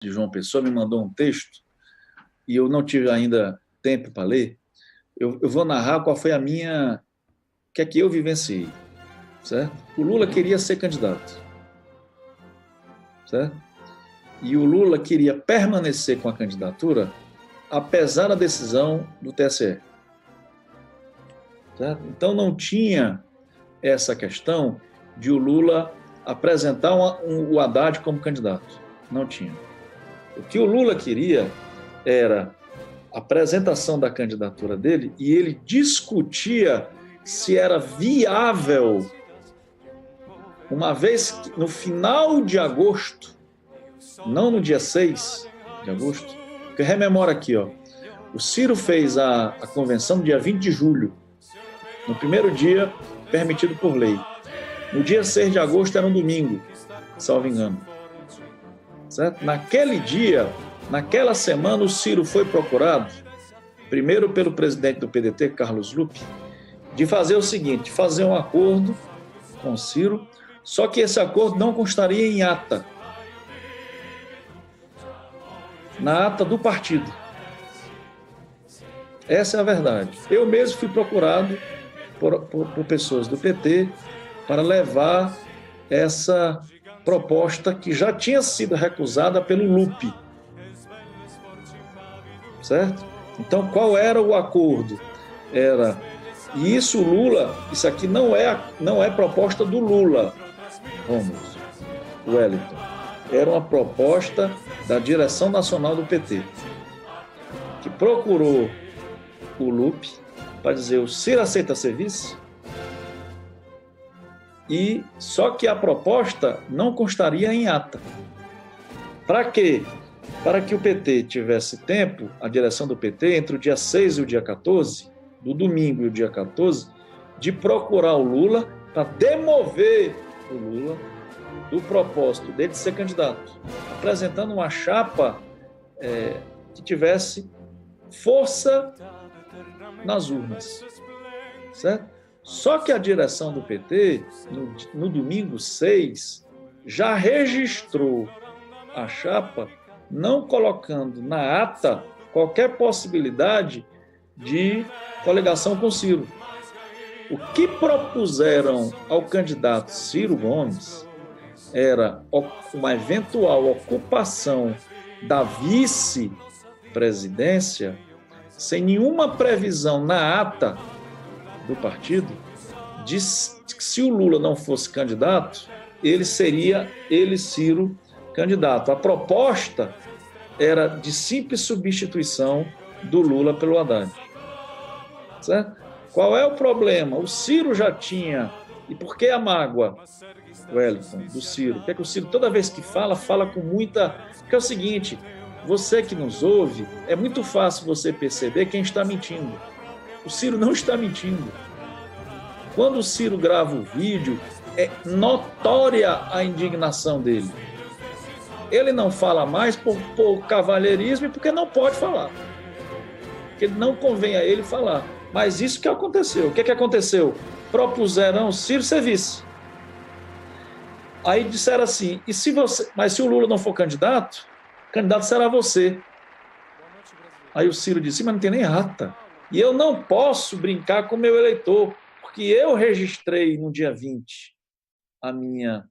de João Pessoa me mandou um texto e eu não tive ainda tempo para ler. Eu vou narrar qual foi a minha, o que é que eu vivenciei, certo? O Lula queria ser candidato, certo? E o Lula queria permanecer com a candidatura apesar da decisão do TSE, certo? Então não tinha essa questão de o Lula apresentar o Haddad como candidato, não tinha. O que o Lula queria era a apresentação da candidatura dele e ele discutia se era viável, uma vez que no final de agosto, não no dia 6 de agosto, porque rememora aqui, ó, o Ciro fez a convenção no dia 20 de julho, no primeiro dia permitido por lei. No dia 6 de agosto era um domingo, salvo engano. Certo? Naquele dia, naquela semana, o Ciro foi procurado, primeiro pelo presidente do PDT, Carlos Lupe, de fazer o seguinte, fazer um acordo com o Ciro, só que esse acordo não constaria em ata, na ata do partido. Essa é a verdade. Eu mesmo fui procurado por pessoas do PT para levar essa proposta que já tinha sido recusada pelo Lupe. Certo? Então, qual era o acordo? E isso Lula, isso aqui não é proposta do Lula, Rômulo, Wellington. Era uma proposta da direção nacional do PT, que procurou o Lupe para dizer: o Ciro aceita ser vice? E só que a proposta não constaria em ata. Para quê? Para que o PT tivesse tempo, a direção do PT, entre o dia 6 e o dia 14, do domingo e o dia 14, de procurar o Lula para demover o Lula do propósito dele de ser candidato, apresentando uma chapa que tivesse força nas urnas, certo? Só que a direção do PT, no domingo 6, já registrou a chapa, não colocando na ata qualquer possibilidade de coligação com Ciro. O que propuseram ao candidato Ciro Gomes era uma eventual ocupação da vice-presidência sem nenhuma previsão na ata do partido de que se o Lula não fosse candidato, ele seria, Ciro, candidato. A proposta era de simples substituição do Lula pelo Haddad. Certo? Qual é o problema? O Ciro já tinha... E por que a mágoa, Wellington, do Ciro? Porque é que o Ciro, toda vez que fala com muita... Porque é o seguinte, você que nos ouve, é muito fácil você perceber quem está mentindo. O Ciro não está mentindo. Quando o Ciro grava o vídeo, é notória a indignação dele. Ele não fala mais por cavalheirismo e porque não pode falar. Porque não convém a ele falar. Mas isso que aconteceu. O que aconteceu? Propuseram o Ciro ser vice. Aí disseram assim, mas se o Lula não for candidato, candidato será você. Aí o Ciro disse, mas não tem nem ata. E eu não posso brincar com o meu eleitor, porque eu registrei no dia 20 a minha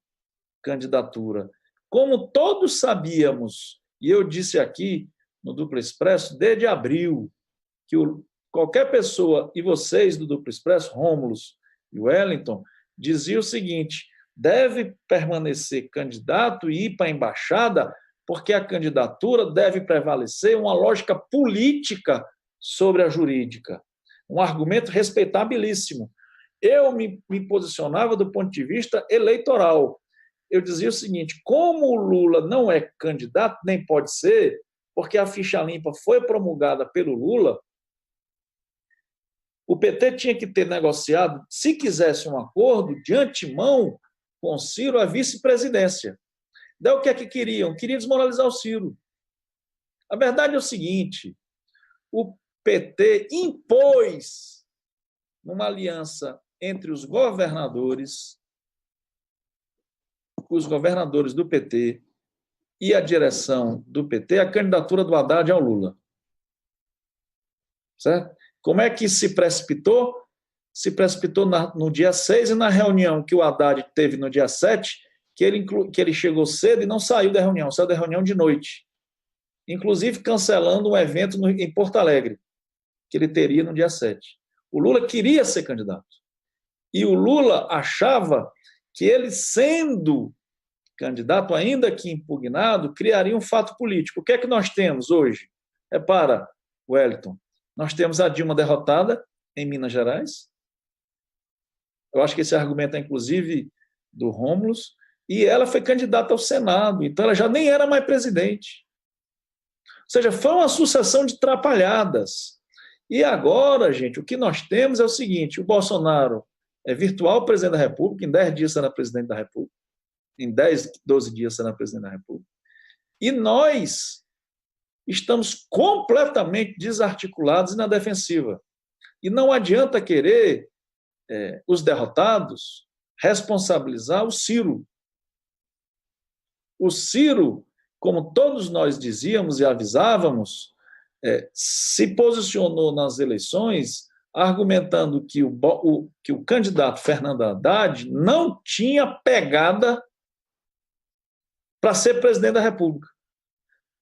candidatura. Como todos sabíamos, e eu disse aqui no Duplo Expresso, desde abril, que qualquer pessoa, e vocês do Duplo Expresso, Rômulo e Wellington, diziam o seguinte, deve permanecer candidato e ir para a embaixada, porque a candidatura deve prevalecer uma lógica política sobre a jurídica. Um argumento respeitabilíssimo. Eu me posicionava do ponto de vista eleitoral. Eu dizia o seguinte, como o Lula não é candidato, nem pode ser, porque a ficha limpa foi promulgada pelo Lula, o PT tinha que ter negociado, se quisesse um acordo, de antemão, com o Ciro, a vice-presidência. Daí o que é que queriam? Queriam desmoralizar o Ciro. A verdade é o seguinte, o PT impôs uma aliança entre os governadores do PT, e a direção do PT a candidatura do Haddad ao Lula. Certo? Como é que se precipitou? Se precipitou no dia 6 e na reunião que o Haddad teve no dia 7, que ele chegou cedo e não saiu da reunião, saiu da reunião de noite. Inclusive cancelando um evento em Porto Alegre, que ele teria no dia 7. O Lula queria ser candidato. E o Lula achava que ele, sendo candidato, ainda que impugnado, criaria um fato político. O que é que nós temos hoje? Repara, Wellington, nós temos a Dilma derrotada em Minas Gerais. Eu acho que esse argumento é, inclusive, do Rômulo, e ela foi candidata ao Senado, então ela já nem era mais presidente. Ou seja, foi uma sucessão de trapalhadas. E agora, gente, o que nós temos é o seguinte: o Bolsonaro é virtual presidente da República, em 10 dias será presidente da República, em 10, 12 dias será presidente da República, e nós estamos completamente desarticulados e na defensiva. E não adianta querer os derrotados responsabilizar o Ciro. O Ciro, como todos nós dizíamos e avisávamos, se posicionou nas eleições argumentando que o candidato Fernando Haddad não tinha pegada para ser presidente da República.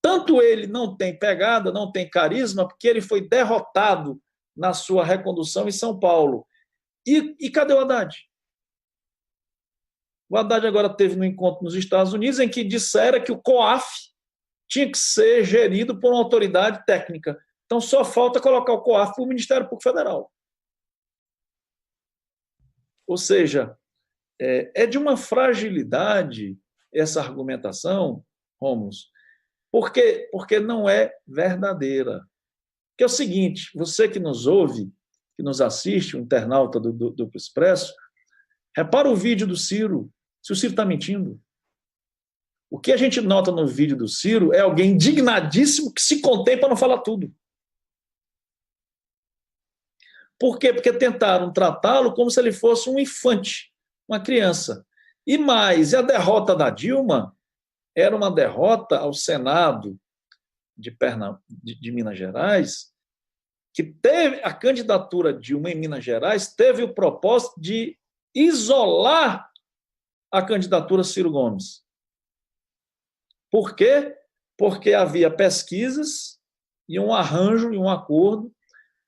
Tanto ele não tem pegada, não tem carisma, porque ele foi derrotado na sua recondução em São Paulo. E cadê o Haddad? O Haddad agora teve um encontro nos Estados Unidos em que dissera que o COAF tinha que ser gerido por uma autoridade técnica. Então, só falta colocar o COAF para o Ministério Público Federal. Ou seja, é de uma fragilidade essa argumentação, Rômulo, porque não é verdadeira. Que é o seguinte: você que nos ouve, que nos assiste, o internauta do Duplo Expresso, repara o vídeo do Ciro, se o Ciro está mentindo. O que a gente nota no vídeo do Ciro é alguém indignadíssimo que se contém para não falar tudo. Por quê? Porque tentaram tratá-lo como se ele fosse um infante, uma criança. E mais, a derrota da Dilma era uma derrota ao Senado de Minas Gerais, que teve a candidatura Dilma em Minas Gerais, teve o propósito de isolar a candidatura Ciro Gomes. Por quê? Porque havia pesquisas e um arranjo e um acordo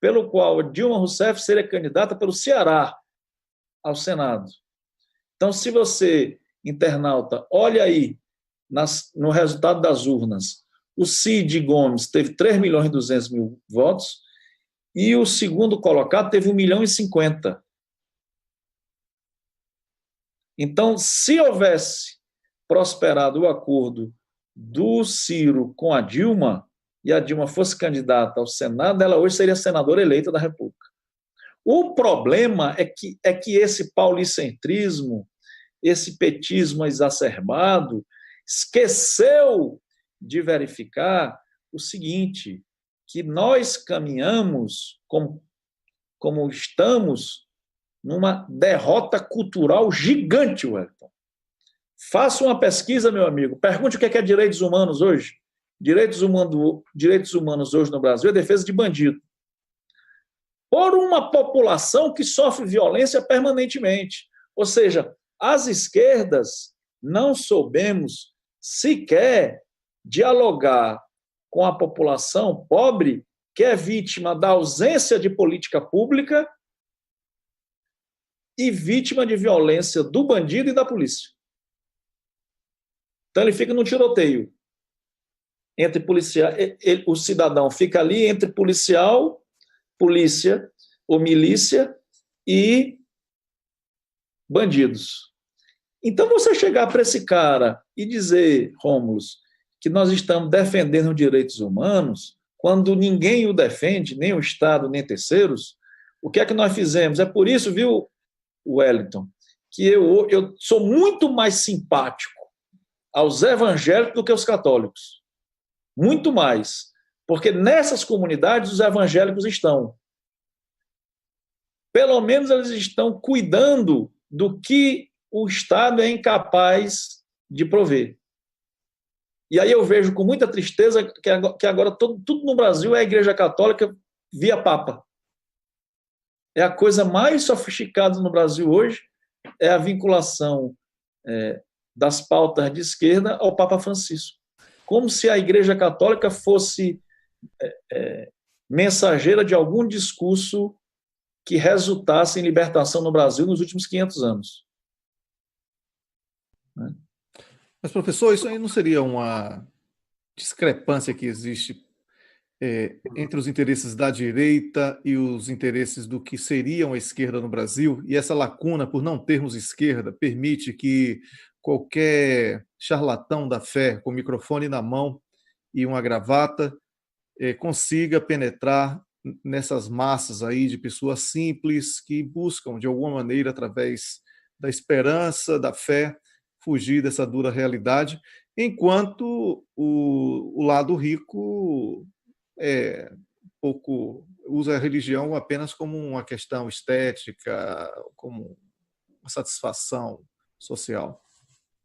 pelo qual Dilma Rousseff seria candidata pelo Ceará ao Senado. Então, se você, internauta, olha aí no resultado das urnas, o Cid Gomes teve 3.200.000 votos e o segundo colocado teve 1.050.000. Então, se houvesse prosperado o acordo do Ciro com a Dilma, e a Dilma fosse candidata ao Senado, ela hoje seria senadora eleita da República. O problema é que esse paulicentrismo, esse petismo exacerbado, esqueceu de verificar o seguinte, que nós caminhamos, como estamos, numa derrota cultural gigante, Wellington. Faça uma pesquisa, meu amigo, pergunte o que é direitos humanos hoje. Direitos humanos hoje no Brasil é defesa de bandido. Por uma população que sofre violência permanentemente. Ou seja, as esquerdas não soubemos sequer dialogar com a população pobre que é vítima da ausência de política pública e vítima de violência do bandido e da polícia. Então ele fica no tiroteio entre policial, o cidadão fica ali entre policial, polícia ou milícia e bandidos. Então você chegar para esse cara e dizer, Rômulo, que nós estamos defendendo direitos humanos, quando ninguém o defende, nem o Estado, nem terceiros, o que é que nós fizemos? É por isso, viu, Wellington, que eu sou muito mais simpático aos evangélicos do que aos católicos. Muito mais. Porque nessas comunidades os evangélicos estão. Pelo menos eles estão cuidando do que o Estado é incapaz de prover. E aí eu vejo com muita tristeza que agora tudo no Brasil é a Igreja Católica via Papa. É a coisa mais sofisticada no Brasil hoje, é a vinculação das pautas de esquerda ao Papa Francisco. Como se a Igreja Católica fosse mensageira de algum discurso que resultasse em libertação no Brasil nos últimos 500 anos. Mas, professor, isso aí não seria uma discrepância que existe entre os interesses da direita e os interesses do que seriam a esquerda no Brasil? E essa lacuna, por não termos esquerda, permite que qualquer charlatão da fé, com o microfone na mão e uma gravata, consiga penetrar nessas massas aí de pessoas simples que buscam, de alguma maneira, através da esperança, da fé, fugir dessa dura realidade, enquanto o lado rico pouco usa a religião apenas como uma questão estética, como uma satisfação social.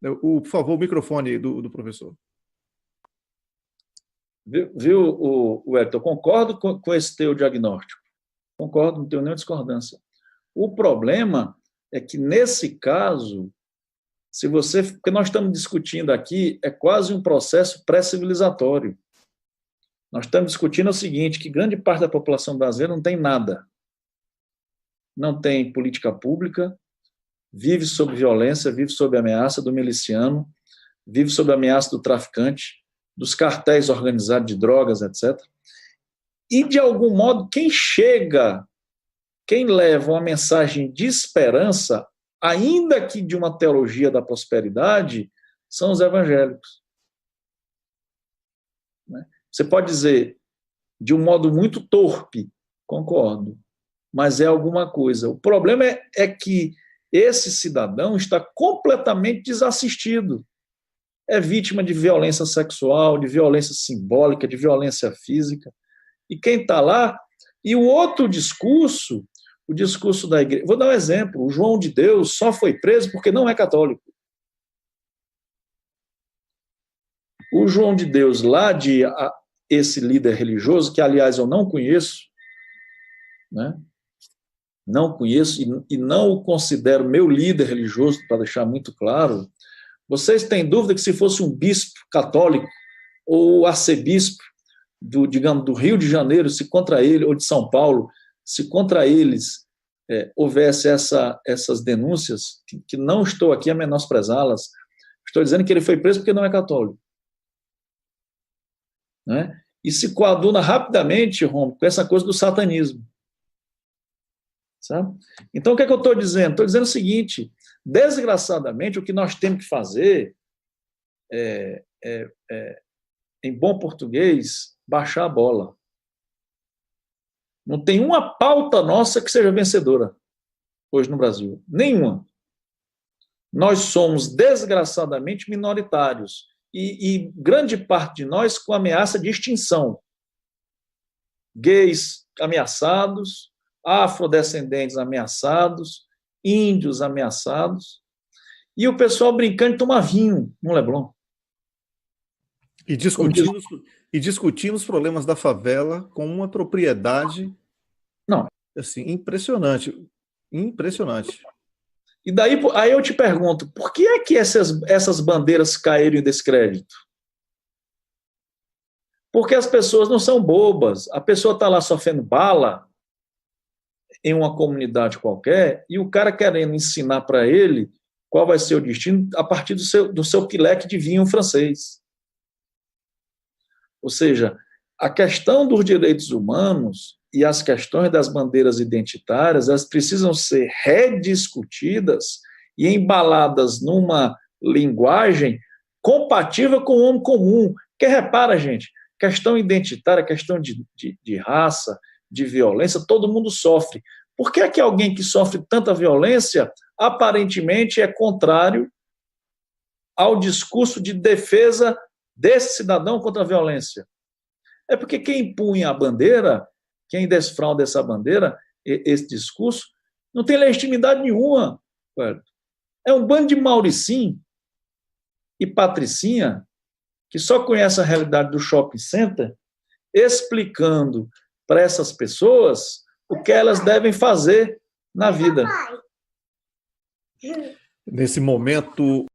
Por favor, o microfone do professor. Viu, Wellington? Eu concordo com esse teu diagnóstico. Concordo, não tenho nenhuma discordância. O problema é que, nesse caso, porque nós estamos discutindo aqui, é quase um processo pré-civilizatório. Nós estamos discutindo o seguinte, que grande parte da população brasileira não tem nada. Não tem política pública, vive sob violência, vive sob ameaça do miliciano, vive sob ameaça do traficante, dos cartéis organizados de drogas, etc. E, de algum modo, quem leva uma mensagem de esperança, ainda que de uma teologia da prosperidade, são os evangélicos. Você pode dizer, de um modo muito torpe, concordo, mas é alguma coisa. O problema é que esse cidadão está completamente desassistido. É vítima de violência sexual, de violência simbólica, de violência física. E quem está lá... E o outro discurso, o discurso da igreja... Vou dar um exemplo. O João de Deus só foi preso porque não é católico. O João de Deus lá, esse líder religioso, que, aliás, eu não conheço, né? Não conheço e não o considero meu líder religioso, para deixar muito claro. Vocês têm dúvida que, se fosse um bispo católico ou arcebispo digamos, do Rio de Janeiro, se contra ele, ou de São Paulo, se contra eles houvesse essas denúncias, que não estou aqui a menosprezá-las, estou dizendo que ele foi preso porque não é católico. Né? E se coaduna rapidamente, Romulo, com essa coisa do satanismo. Sabe? Então, o que é que eu estou dizendo? Estou dizendo o seguinte, desgraçadamente, o que nós temos que fazer em bom português, baixar a bola. Não tem uma pauta nossa que seja vencedora hoje no Brasil. Nenhuma. Nós somos, desgraçadamente, minoritários. E grande parte de nós com ameaça de extinção. Gays ameaçados, afrodescendentes ameaçados, índios ameaçados, e o pessoal brincando de tomar vinho no Leblon. E discutindo os problemas da favela com uma propriedade assim, impressionante. Impressionante. E daí aí eu te pergunto, por que é que essas bandeiras caíram em descrédito? Porque as pessoas não são bobas. A pessoa está lá sofrendo bala em uma comunidade qualquer e o cara querendo ensinar para ele qual vai ser o destino a partir do seu pileque de vinho francês. Ou seja, a questão dos direitos humanos e as questões das bandeiras identitárias, elas precisam ser rediscutidas e embaladas numa linguagem compatível com o homem comum. Porque repara, gente, questão identitária, questão de raça, de violência, todo mundo sofre. Por que é que alguém que sofre tanta violência aparentemente é contrário ao discurso de defesa desse cidadão contra a violência? É porque quem empunha a bandeira, quem desfrauda essa bandeira, esse discurso, não tem legitimidade nenhuma. É um bando de Mauricinho e Patricinha que só conhece a realidade do shopping center, explicando para essas pessoas o que elas devem fazer na vida. Nesse momento,